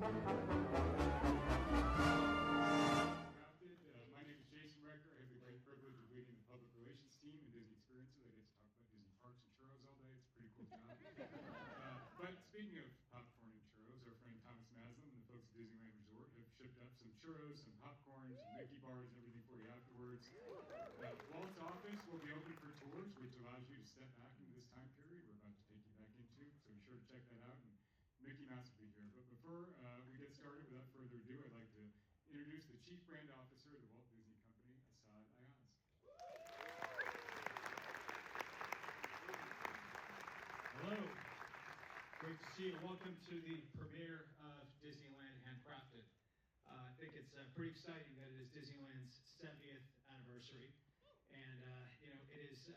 My name is Jason Recker. I have the great privilege of leading the public relations team in Disney Experiences. I get to talk about Disney parks and churros all day. It's a pretty cool job. But speaking of popcorn and churros, our friend Thomas Maslam and the folks at Disneyland Resort have shipped up some churros, some popcorn, some Mickey bars, and everything for you afterwards. Walt's office will be open for tours, which allows you to step back into this time period we're about to take you back into. So be sure to check that out. And Mickey Mouse will be here. But before we get started, without further ado, I'd like to introduce the Chief Brand Officer of the Walt Disney Company, Asad Ayaz. Hello. Great to see you. Welcome to the premiere of Disneyland Handcrafted. I think it's pretty exciting that it is Disneyland's 70th anniversary. And, it is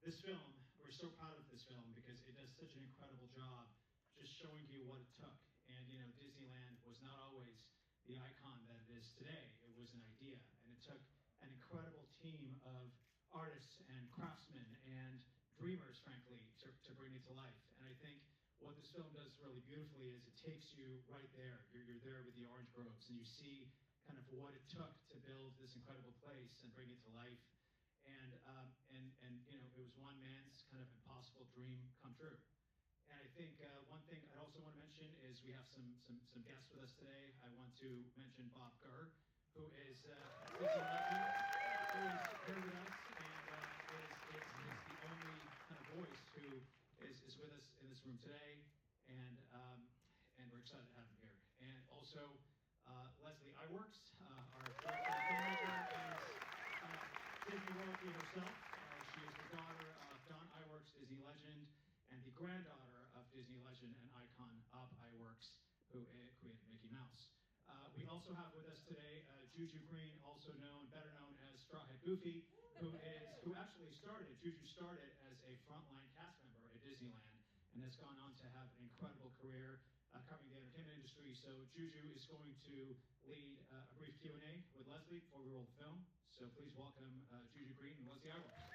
this film, we're so proud of this film because it does such an incredible job just showing you what it took. And, Disneyland was not always the icon that it is today. It was an idea, and it took an incredible team of artists and craftsmen and dreamers, frankly, to bring it to life. And I think what this film does really beautifully is it takes you right there. You're there with the orange groves, and you see kind of what it took to build this incredible place and bring it to life. And it was one man's kind of impossible dream come true. And I think one thing I also want to mention is we have some guests with us today. I want to mention Bob Gurr, who is a legend, who is here with us and is the only kind of voice who is with us in this room today. And we're excited to have him here. And also Leslie Iwerks, our director and filmmaker, is Disney royalty herself. She is the daughter of Don Iwerks, Disney legend, and the granddaughter of Disney legend and icon Bob Iwerks, who created Mickey Mouse. We also have with us today Juju Green, better known as Straw Hat Goofy, who actually started as a frontline cast member at Disneyland and has gone on to have an incredible career covering the entertainment industry. So Juju is going to lead a brief Q&A with Leslie before we roll the film. So please welcome Juju Green and Leslie Iwerks.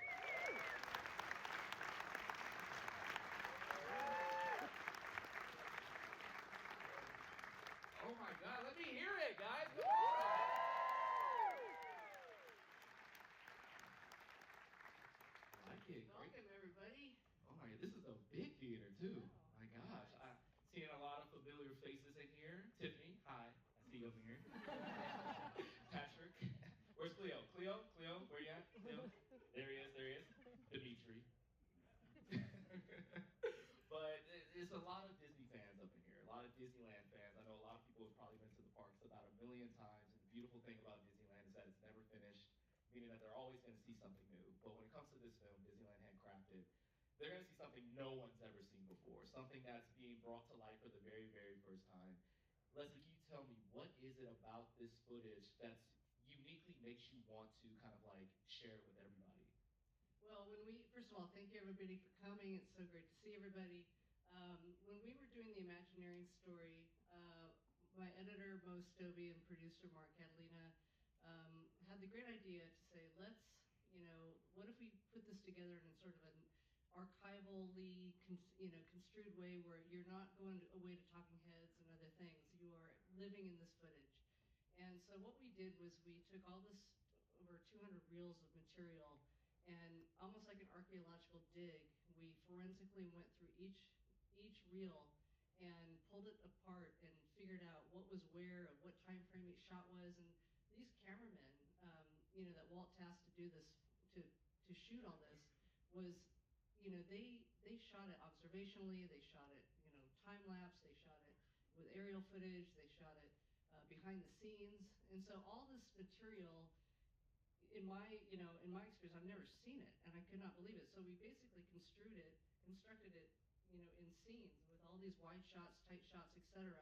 Oh my God, let me hear it, guys. Woo! I like it. Welcome, everybody. Oh my God, this is a big theater, too. My gosh. I'm seeing a lot of familiar faces in here. Tiffany, hi. I see you over here. Patrick. Where's Cleo? Cleo, where you at? Cleo? There he is. Dimitri. But there's a lot of Disney fans up in here, a lot of Disneyland fans. I know a lot of people have probably been to the parks about 1 million times, and the beautiful thing about Disneyland is that it's never finished, meaning that they're always going to see something new. But when it comes to this film, Disneyland Handcrafted, they're going to see something no one's ever seen before, something that's being brought to life for the very, very first time. Leslie, can you tell me, what is it about this footage that's uniquely makes you want to kind of like share it with everybody? Well, first of all, thank you everybody for coming. It's so great to see everybody. When we were doing the Imagineering story, my editor, Mo Stovey, and producer, Mark Catalina, had the great idea to say, what if we put this together in sort of an archivally, construed way where you're not going away to talking heads and other things. You are living in this footage. And so what we did was we took all this, over 200 reels of material, and almost like an archaeological dig, we forensically went through each reel and pulled it apart and figured out what was where, at what time frame each shot was. And these cameramen, that Walt tasked to do this, to shoot all this, was, they shot it observationally, they shot it, time lapse, they shot it with aerial footage, they shot it behind the scenes. And so all this material, in my experience, I've never seen it, and I could not believe it. So we basically constructed it, in scenes with all these wide shots, tight shots, etc.,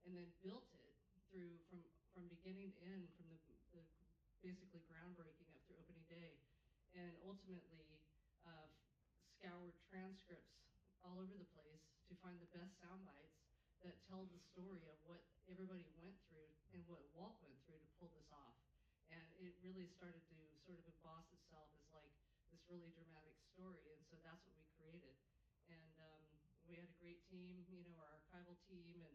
and then built it through from beginning to end, from the basically groundbreaking up through opening day, and ultimately scoured transcripts all over the place to find the best sound bites that tell the story of what everybody went through and what Walt went through to pull this off. And it really started to sort of emboss itself as like this really dramatic story, and so that's what we created. And we had a great team, our archival team,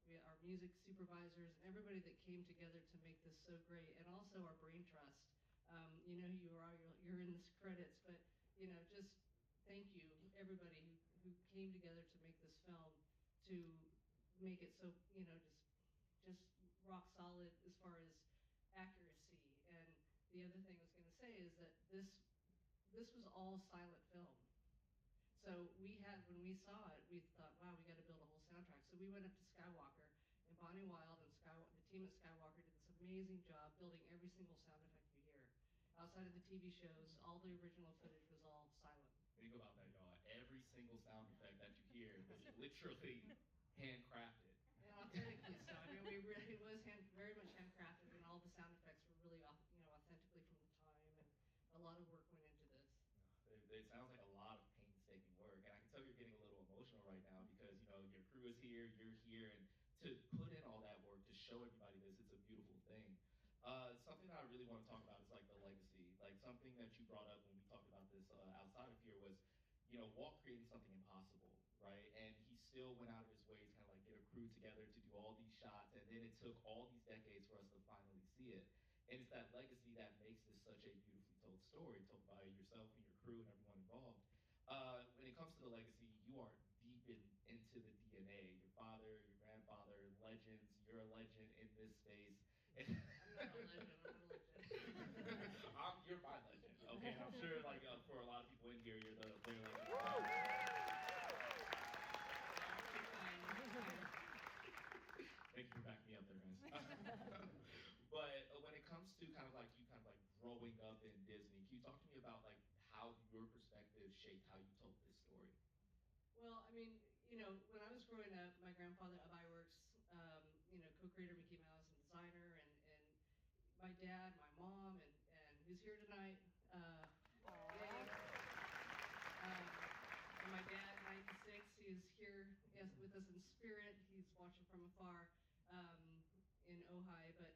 and our our music supervisors, and everybody that came together to make this so great, and also our brain trust. You know who you are, you're in this credits, but just thank you, everybody who came together to make this film, to make it so, just rock solid as far as accuracy. And the other thing I was going to say is that this was all silent film. So when we saw it, we thought, wow, we got to build a whole soundtrack. So we went up to Skywalker, and Bonnie Wild and the team at Skywalker did this amazing job building every single sound effect you hear. Outside of the TV shows, all the original footage was all silent. Think about that, y'all. Every single sound effect that you hear was literally handcrafted. And authentically so. I mean, it was very much handcrafted, and all the sound effects were really, authentically from the time, and a lot of work went into this. It sounds like a lot of painstaking work, and I can tell you're getting a little emotional right now because your crew is here, you're here, and to put in all that work to show everybody this, it's a beautiful thing. Something that I really want to talk about is like the legacy. Like something that you brought up when we talked about this outside of here was, Walt created something impossible, right? And he still went out of his way to kind of like get a crew together to do all these shots, and then it took all these decades for us to finally see it. And it's that legacy that makes this such a beautifully told story, told by yourself and your crew and everyone involved. When it comes to the legacy, you are deep into the DNA. Your father, your grandfather, legends. You're a legend in this space. I'm not a legend. I'm a legend. You're my legend. Okay, I'm sure like for a lot of people in here, you're the legend. Thank you for backing me up there, guys. But when it comes to kind of like growing up in Disney, can you talk to me about like how your perspective shaped how you told this story? Well, I mean, when I was growing up, my grandfather of Iwerks, co-creator Mickey Mouse and designer, and my dad, my mom, and who's here tonight, Dave. And my dad, 96, he's here with us in spirit. He's watching from afar in Ojai. But,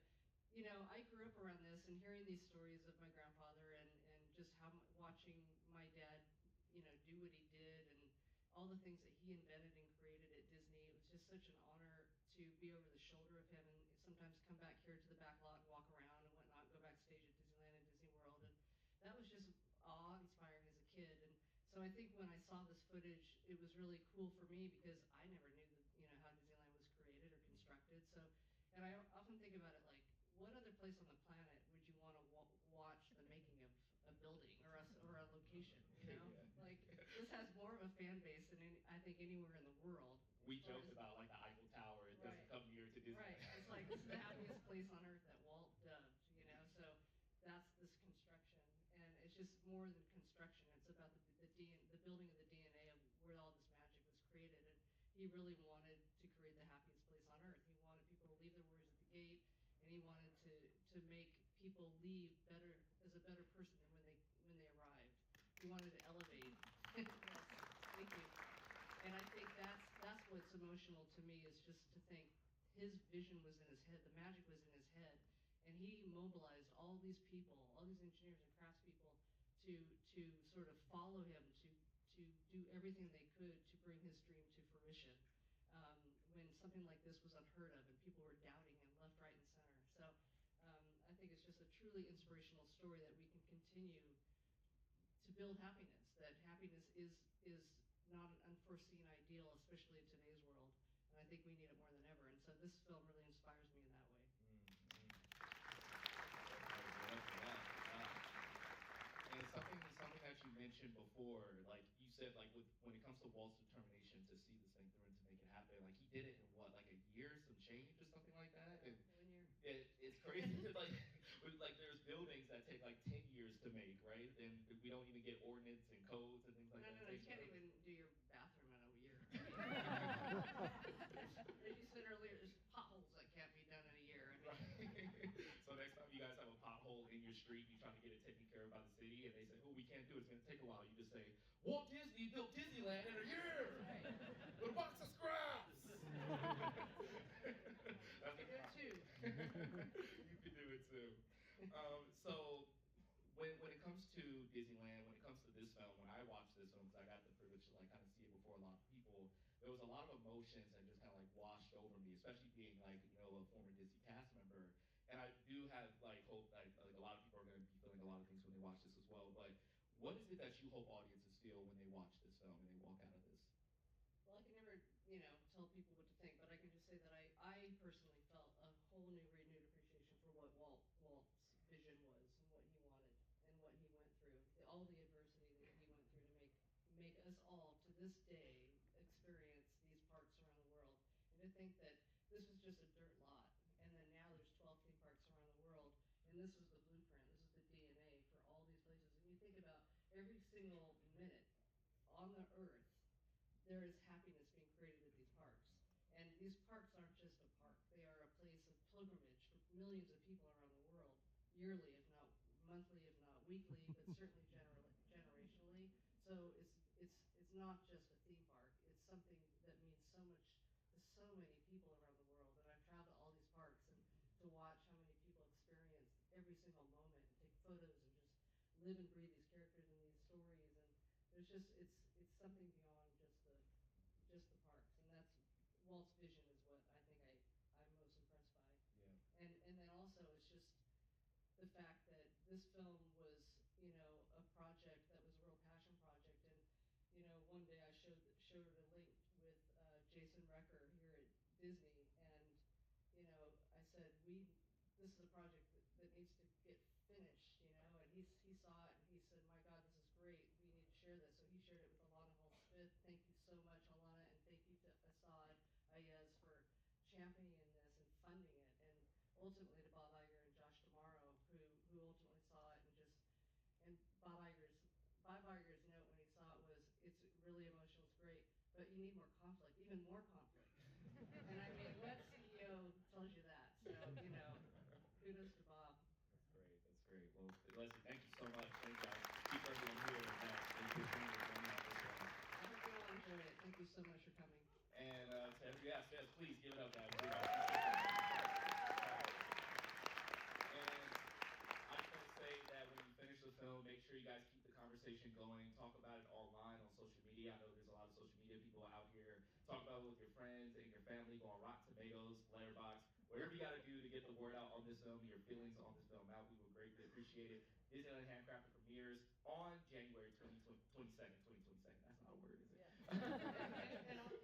I grew up around this and hearing these stories of my grandfather and just watching my dad, do what he did and all the things that he invented and created at Disney. It was just such an honor to be over the shoulder of him and sometimes come back here to the back lot and walk around and whatnot, go backstage at Disneyland and Disney World. And that was just awe-inspiring as a kid. And so I think when I saw this footage, it was really cool for me because I never knew how Disneyland was created or constructed. So, and I often think about it like, what other place on the planet would you want to watch the making of a building or a location? Like this has more of a fan base than I think anywhere in the world. We joked about like the Eiffel Tower. It doesn't come near to Disney. Right. It's like it's the happiest place on earth that Walt dubbed. So that's this construction, and it's just more than construction. It's about the building of the DNA of where all this magic was created. And he really wanted to create the happiest place on earth. He wanted people to leave their worries at the gate, and he wanted to make people leave as a better person than when they arrived. He wanted to elevate. Yes, thank you. And I think that's what's emotional to me is just to think his vision was in his head, the magic was in his head, and he mobilized all these people, all these engineers and craftspeople to sort of follow him, to do everything they could to bring his dream to fruition. When something like this was unheard of and people were doubting him left, right, and center. So I think it's just a truly inspirational story that we can continue to build happiness, that happiness is not an unforeseen ideal, especially in today's world. And I think we need it more than ever. And so this film really inspires me in that way. And something that you mentioned before, like you said, like when it comes to Walt's determination to see this thing through and to make it happen, like he did it in what, like a year, some change or something like that? And 1 year. It's crazy. like there's buildings that take like 10 years to make, right? And we don't even get ordinance and codes and things like that. No, you can't even do your bathroom in a year. As you said earlier, there's potholes that can't be done in a year. Right. So next time you guys have a pothole in your street, you're trying to get it taken care of by the city, and they say, "Oh, we can't do it. It's going to take a while." You just say, "Walt Disney built Disneyland in a year with a box of scraps." You can do it too. You can do it too. So when it comes to Disneyland, when it comes to this film, when I watched this film, because I got the privilege to like kind of see it before a lot of people, there was a lot of emotions that just kind of like washed over me, especially being What is it that you hope audiences feel when they watch this film and they walk out of this? Well, I can never, tell people what to think, but I can just say that I personally felt a whole new, renewed appreciation for what Walt's vision was and what he wanted and what he went through, all the adversity that he went through to make us all to this day experience these parks around the world. And to think that this was just a dirt lot, and then now there's 12 theme parks around the world, and this is the blueprint, this is the DNA for all these places. And you think about every single minute on the earth, there is happiness being created at these parks. And these parks aren't just a park. They are a place of pilgrimage for millions of people around the world, yearly, if not monthly, if not weekly, but certainly generationally. So it's not just a theme park. It's something that means so much to so many people around the world. And I've traveled to all these parks and to watch how many people experience every single moment and take photos and just live and breathe these characters and these stories. And there's just it's something beyond just the parks, and that's Walt's vision is what I think I'm most impressed by. Yeah. And then also it's just the fact that this film was, a project that was a real passion project. And one day I showed her the link with Jason Recker here at Disney, and I said this is a project that needs to get finished, and he saw it and he said, my God, this is great. We need to share this. So he shared it with Alana Holmes-Smith. Thank you so much, Alana, and thank you to Assad Ayez for championing this and funding it, and ultimately to Bob Iger and Josh Tomorrow, who ultimately saw it and Bob Iger's note when he saw it was, it's really emotional, it's great, but you need more conflict, even more conflict. And I mean, what CEO tells you that? So, kudos to Bob. That's great. That's great. Well, Leslie, thank you so much. Thank you. Keep everyone here. Thank you for coming out this one. I hope you all enjoy it. Thank you so much for coming. And yes, please give it up, guys. And I just want to say that when you finish the film, make sure you guys keep the conversation going. Talk about it online on social media. I know there's a lot of social media people out here. Talk about it with your friends and your family. Go on Rotten Tomatoes, Letterboxd, whatever you got to do to get the word out on this film, your feelings on this film out. We would greatly appreciate it. Disneyland Handcrafted premieres on January 22nd. That's not a word, is it?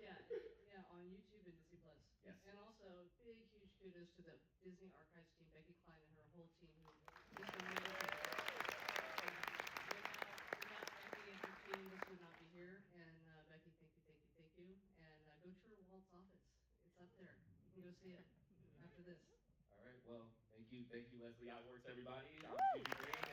Yeah, on YouTube and Disney Plus. Yes. And also, big, huge kudos to the Disney Archives team, Becky Klein and her whole team, who just amazing. Without Becky and her team, this would not be here. And Becky, thank you. And go tour Walt's office. It's up there. You can go see it after this. All right. Well, thank you, Leslie. Iwerks, everybody. I'm Judy Green.